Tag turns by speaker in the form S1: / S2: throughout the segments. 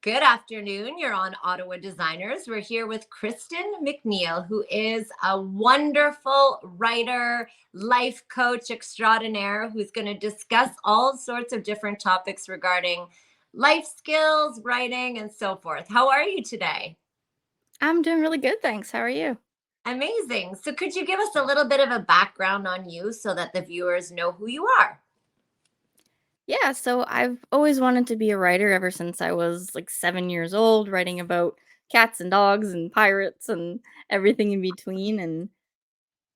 S1: Good afternoon. You're on Ottawa Designers. We're here with Kristen McNeil, who is a wonderful writer, life coach extraordinaire, who's going to discuss all sorts of different topics regarding life skills, writing, and so forth. How are you today?
S2: I'm doing really good, thanks. How are you?
S1: Amazing. So, could you give us a little bit of a background on you so that the viewers know who you are?
S2: Yeah, so I've always wanted to be a writer ever since I was like 7 years old, writing about cats and dogs and pirates and everything in between. And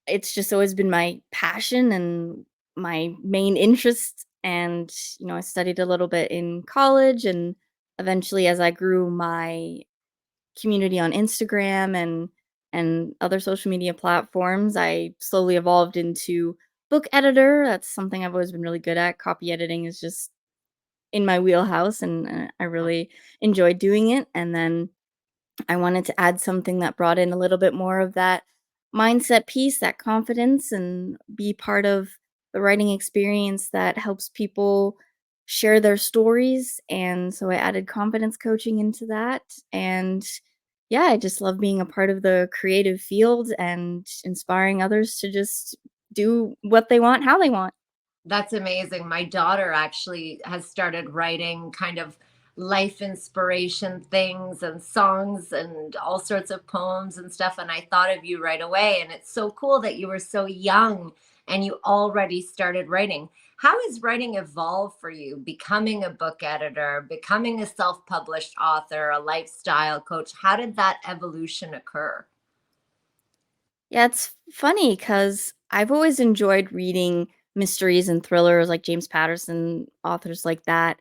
S2: it's just always been my passion and my main interest. And, I studied a little bit in college and eventually as I grew my community on Instagram and other social media platforms, I slowly evolved into book editor. That's something I've always been really good at. Copy editing is just in my wheelhouse, and I really enjoy doing it. And then I wanted to add something that brought in a little bit more of that mindset piece, that confidence, and be part of the writing experience that helps people share their stories. And so I added confidence coaching into that. And yeah, I just love being a part of the creative field and inspiring others to just do what they want, how they want.
S1: That's amazing. My daughter actually has started writing kind of life inspiration things and songs and all sorts of poems and stuff. And I thought of you right away. And it's so cool that you were so young and you already started writing. How has writing evolved for you? Becoming a book editor, becoming a self published author, a lifestyle coach. How did that evolution occur?
S2: Yeah, it's funny because I've always enjoyed reading mysteries and thrillers like James Patterson, authors like that.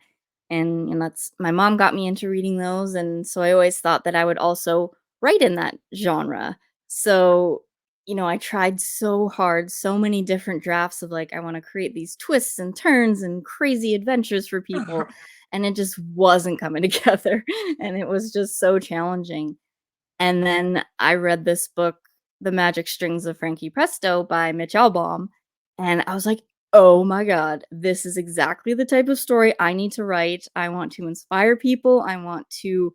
S2: And that's my mom got me into reading those. And so I always thought that I would also write in that genre. So, I tried so hard, so many different drafts of like, I want to create these twists and turns and crazy adventures for people. And it just wasn't coming together. And it was just so challenging. And then I read this book, The Magic Strings of Frankie Presto by Mitch Albom, and I was like, "Oh my god, this is exactly the type of story I need to write. I want to inspire people. I want to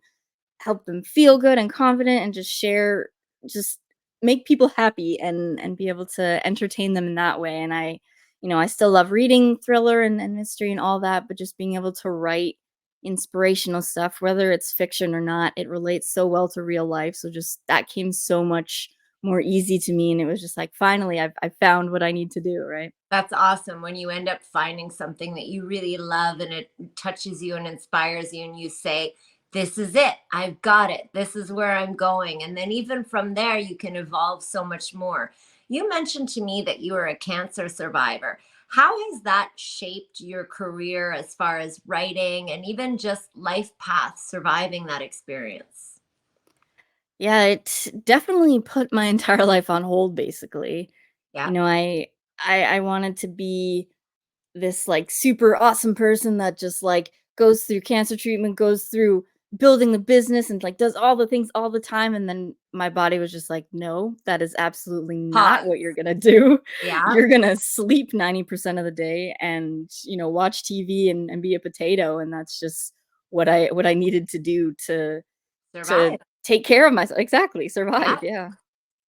S2: help them feel good and confident and just make people happy and be able to entertain them in that way." And I still love reading thriller and mystery and all that, but just being able to write inspirational stuff, whether it's fiction or not, it relates so well to real life. So just that came so much more easy to me. And it was just like, finally, I've found what I need to do, right?
S1: That's awesome when you end up finding something that you really love and it touches you and inspires you, and you say, this is it. I've got it. This is where I'm going. And then even from there, you can evolve so much more. You mentioned to me that you were a cancer survivor. How has that shaped your career as far as writing and even just life path surviving that experience?
S2: Yeah, it definitely put my entire life on hold, basically.
S1: Yeah.
S2: You know, I wanted to be this, like, super awesome person that just, like, goes through cancer treatment, goes through building the business, and, like, does all the things all the time, and then my body was just like, "No, that is absolutely not
S1: Pause.
S2: what you're gonna do.
S1: Yeah.
S2: You're gonna sleep 90% of the day and, watch TV and be a potato," and that's just what I needed to do to
S1: Survive.
S2: take care of myself. Exactly,
S1: Yeah.
S2: survive, yeah.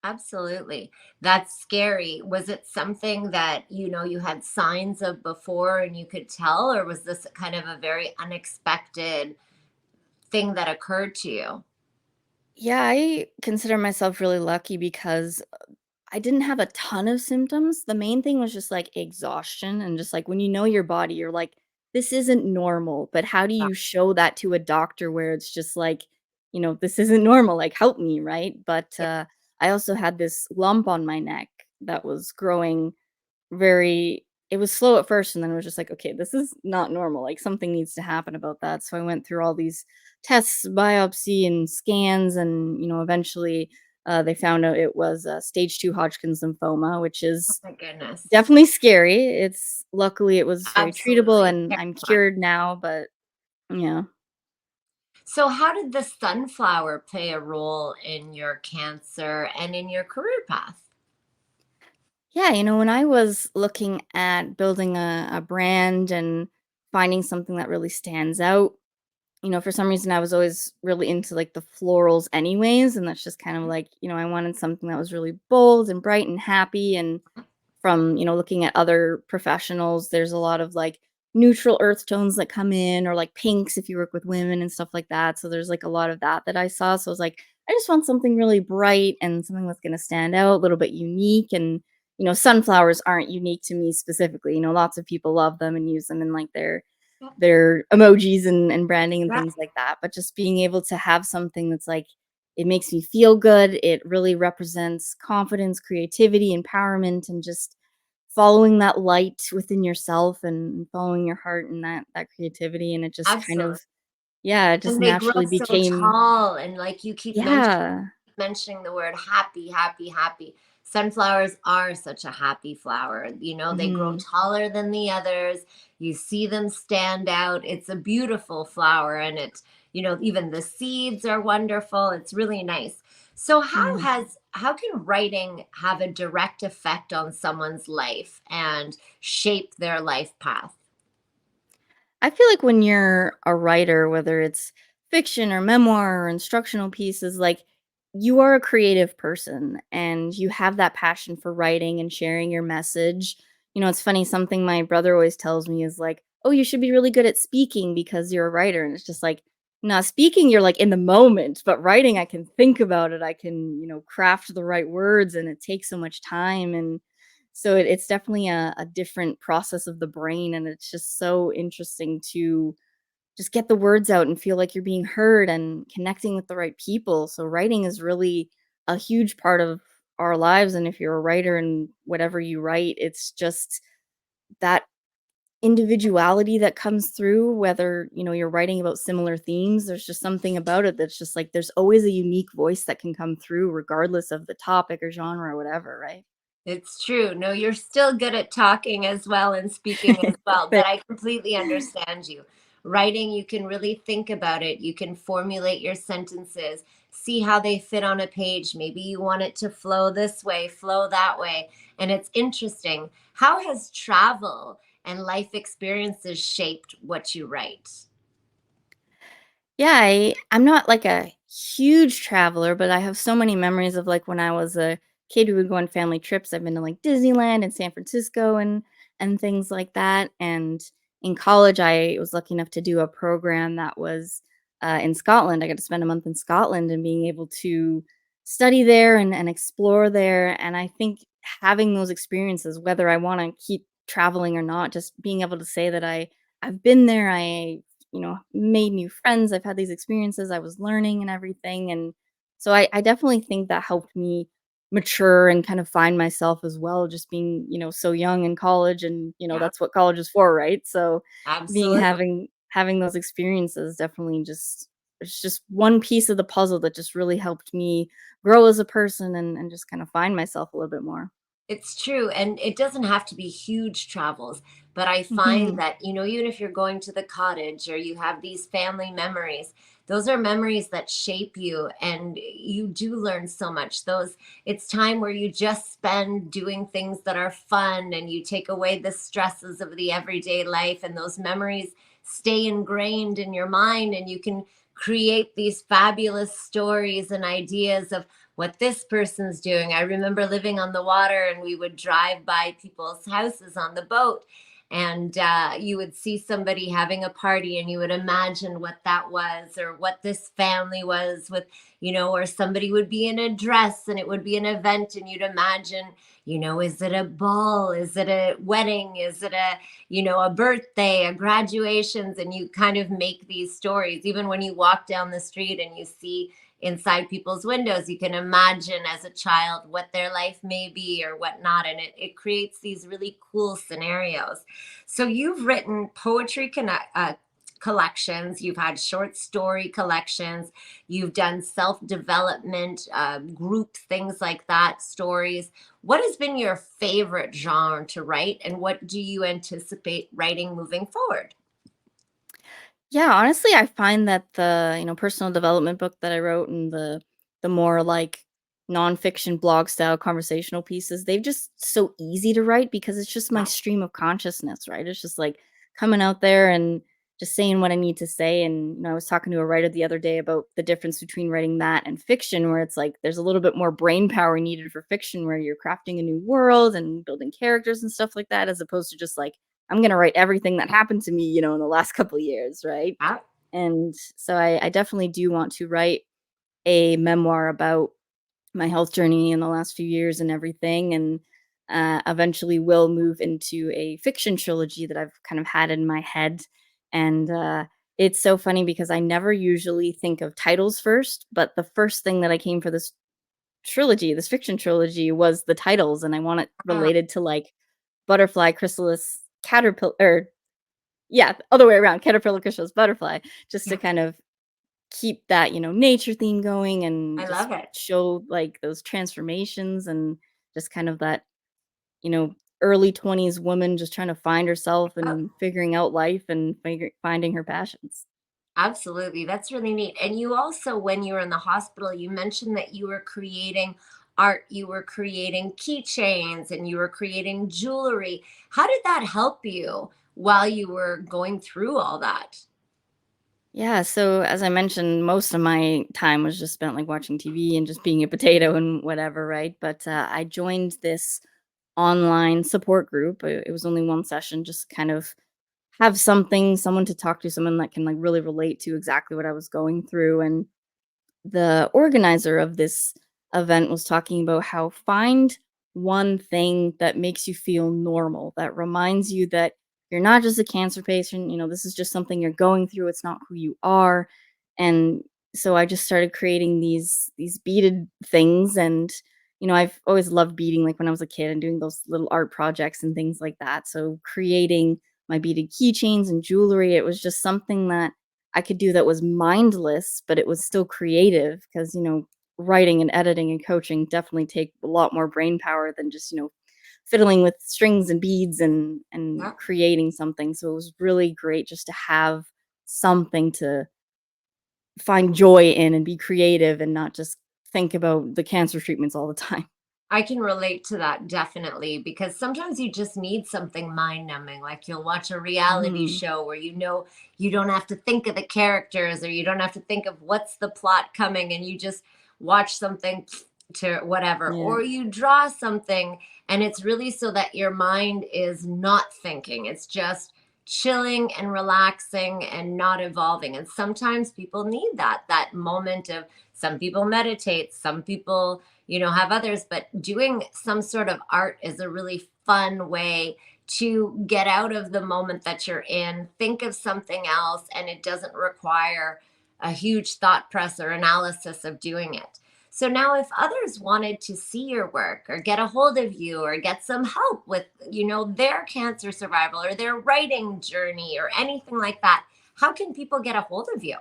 S1: Absolutely. That's scary. Was it something that, you had signs of before and you could tell, or was this kind of a very unexpected thing that occurred to you?
S2: Yeah, I consider myself really lucky because I didn't have a ton of symptoms. The main thing was just, like, exhaustion and just, like, when you know your body, you're like, "This isn't normal," but how do
S1: Yeah.
S2: you show that to a doctor where it's just like, "This isn't normal, like, help me," right? But,
S1: Yeah.
S2: I also had this lump on my neck that was growing very it was slow at first, and then it was just like, "Okay, this is not normal, like, something needs to happen about that." So I went through all these tests, biopsy, and scans, and, eventually, they found out it was, stage 2 Hodgkin's lymphoma, which
S1: Oh
S2: is
S1: my goodness.
S2: definitely scary. It's luckily, it was very treatable,
S1: Absolutely
S2: and I'm
S1: terrifying.
S2: cured now, but yeah.
S1: So, how did the sunflower play a role in your cancer and in your career path?
S2: Yeah, when I was looking at building a brand and finding something that really stands out, for some reason I was always really into like the florals anyways, and that's just kind of like, I wanted something that was really bold and bright and happy. And from, looking at other professionals, there's a lot of like neutral earth tones that come in, or like pinks if you work with women and stuff like that. So there's like a lot of that I saw. So I was like, I just want something really bright and something that's going to stand out, a little bit unique. And sunflowers aren't unique to me specifically. Lots of people love them and use them in like their emojis and branding and
S1: Yeah,
S2: things like that. But just being able to have something that's like, it makes me feel good. It really represents confidence, creativity, empowerment, and just following that light within yourself and following your heart and that creativity. And it just kind
S1: absolutely.
S2: of, yeah, it just
S1: And they grow
S2: naturally
S1: so
S2: became,
S1: tall, and like you keep
S2: yeah.
S1: mentioning the word happy, happy, happy. Sunflowers are such a happy flower. They grow
S2: Mhm,
S1: taller than the others. You see them stand out. It's a beautiful flower, and even the seeds are wonderful. It's really nice. So
S2: yeah.
S1: how can writing have a direct effect on someone's life and shape their life path?
S2: I feel like when you're a writer, whether it's fiction or memoir or instructional pieces, like, you are a creative person and you have that passion for writing and sharing your message. It's funny, something my brother always tells me is like, "Oh, you should be really good at speaking because you're a writer." And it's just like, no, speaking, you're like in the moment, but writing, I can think about it. I can, craft the right words, and it takes so much time. And so it's definitely a different process of the brain, and it's just so interesting to just get the words out and feel like you're being heard and connecting with the right people. So writing is really a huge part of our lives, and if you're a writer and whatever you write, it's just that individuality that comes through, whether, you're writing about similar themes. There's just something about it that's just like there's always a unique voice that can come through regardless of the topic or genre or whatever, right?
S1: It's true. No, you're still good at talking as well and speaking as well, but I completely understand you. Writing, you can really think about it. You can formulate your sentences, see how they fit on a page. Maybe you want it to flow this way, flow that way. And it's interesting. How has travel and life experiences shaped what you write?
S2: Yeah, I'm not like a huge traveler, but I have so many memories of like when I was a kid, we would go on family trips. I've been to like Disneyland and San Francisco and things like that. And in college, I was lucky enough to do a program that was in Scotland. I got to spend a month in Scotland and being able to study there and explore there. And I think having those experiences, whether I want to keep traveling or not, just being able to say that I've been there, made new friends. I've had these experiences. I was learning and everything. And so I definitely think that helped me mature and kind of find myself as well, just being, so young in college. And,
S1: Yeah,
S2: that's what college is for, right? So being
S1: absolutely.
S2: having those experiences definitely just it's just one piece of the puzzle that just really helped me grow as a person and just kind of find myself a little bit more.
S1: It's true. And it doesn't have to be huge travels, but I find
S2: Mhm.
S1: that, even if you're going to the cottage or you have these family memories, those are memories that shape you and you do learn so much. It's time where you just spend doing things that are fun and you take away the stresses of the everyday life, and those memories stay ingrained in your mind, and you can create these fabulous stories and ideas of what this person's doing. I remember living on the water, and we would drive by people's houses on the boat, and you would see somebody having a party, and you would imagine what that was, or what this family was with, or somebody would be in a dress and it would be an event, and you'd imagine, is it a ball? Is it a wedding? Is it a birthday, a graduations? And you kind of make these stories. Even when you walk down the street and you see inside people's windows, you can imagine as a child what their life may be or whatnot, and it creates these really cool scenarios. So you've written collections, you've had short story collections, you've done self-development group things like that, stories. What has been your favorite genre to write, and what do you anticipate writing moving forward?
S2: Yeah, honestly, I find that the, personal development book that I wrote and the more like nonfiction blog style conversational pieces, they've just so easy to write because it's just my
S1: Yeah,
S2: stream of consciousness, right? It's just like coming out there and just saying what I need to say. And I was talking to a writer the other day about the difference between writing that and fiction, where it's like there's a little bit more brain power needed for fiction, where you're crafting a new world and building characters and stuff like that, as opposed to just like I'm gonna write everything that happened to me, in the last couple of years, right?
S1: Yeah,
S2: And so I definitely do want to write a memoir about my health journey in the last few years and everything, and eventually will move into a fiction trilogy that I've kind of had in my head. And it's so funny because I never usually think of titles first, but the first thing that I came for this trilogy, this fiction trilogy, was the titles, and I want it
S1: yeah,
S2: related to like butterfly, chrysalis, caterpillar, or yeah, other way around, caterpillar, chrysalis, butterfly, just to
S1: yeah.
S2: kind of keep that, nature theme going
S1: I
S2: and just
S1: love it.
S2: show, like, those transformations and just kind of that, early 20s woman just trying to find herself
S1: Oh,
S2: and figuring out life and finding her passions.
S1: absolutely. That's really neat. And you also, when you were in the hospital, you mentioned that you were creating art, you were creating keychains, and you were creating jewelry. How did that help you while you were going through all that?
S2: Yeah, so as I mentioned, most of my time was just spent, like, watching TV and just being a potato and whatever, right? But, I joined this online support group. It was only one session, just kind of have someone to talk to, someone that can, like, really relate to exactly what I was going through. And the organizer of this event was talking about how find one thing that makes you feel normal, that reminds you that you're not just a cancer patient, this is just something you're going through, it's not who you are. And so I just started creating these beaded things. And I've always loved beading, like when I was a kid, and doing those little art projects and things like that. So creating my beaded keychains and jewelry, it was just something that I could do that was mindless, but it was still creative because, writing and editing and coaching definitely take a lot more brain power than just, fiddling with strings and beads and
S1: Yeah.
S2: creating something. So it was really great just to have something to find joy in and be creative and not just think about the cancer treatments all the time.
S1: I can relate to that definitely because sometimes you just need something mind numbing. Like you'll watch a reality
S2: Mhm.
S1: show where you don't have to think of the characters or you don't have to think of what's the plot coming and you just watch something to whatever.
S2: Yeah.
S1: Or you draw something and it's really so that your mind is not thinking. It's just chilling and relaxing and not evolving. And sometimes people need that moment of some people meditate, some people have others, but doing some sort of art is a really fun way to get out of the moment that you're in, think of something else, and it doesn't require a huge thought press or analysis of doing it. So now if others wanted to see your work or get a hold of you or get some help with, their cancer survival or their writing journey or anything like that, how can people get a hold of you?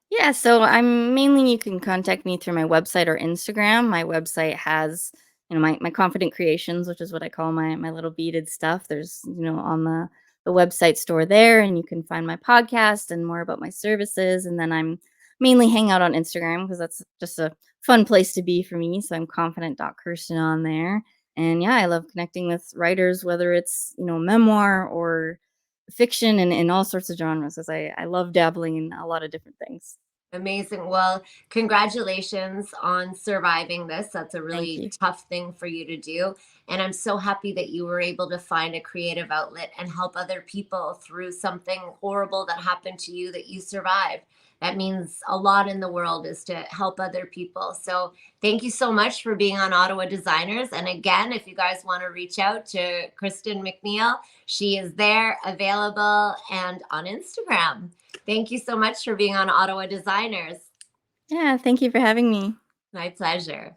S2: Yeah, so I'm mainly you can contact me through my website or Instagram. My website has, my confident creations, which is what I call my little beaded stuff. There's, on the website store there, and you can find my podcast and more about my services. And then I'm mainly hang out on Instagram because that's just a fun place to be for me. So I'm confident.kirsten on there. And yeah, I love connecting with writers, whether it's, memoir or fiction and in all sorts of genres, as I love dabbling in a lot of different things.
S1: Amazing. Well, congratulations on surviving this. That's a
S2: Thank
S1: really
S2: you.
S1: tough thing for you to do. And I'm so happy that you were able to find a creative outlet and help other people through something horrible that happened to you that you survived. That means a lot in the world is to help other people. So thank you so much for being on Ottawa Designers. And again, if you guys want to reach out to Kristen McNeil, she is there available and on Instagram. Thank you so much for being on Ottawa Designers.
S2: Yeah, thank you for having me.
S1: My pleasure.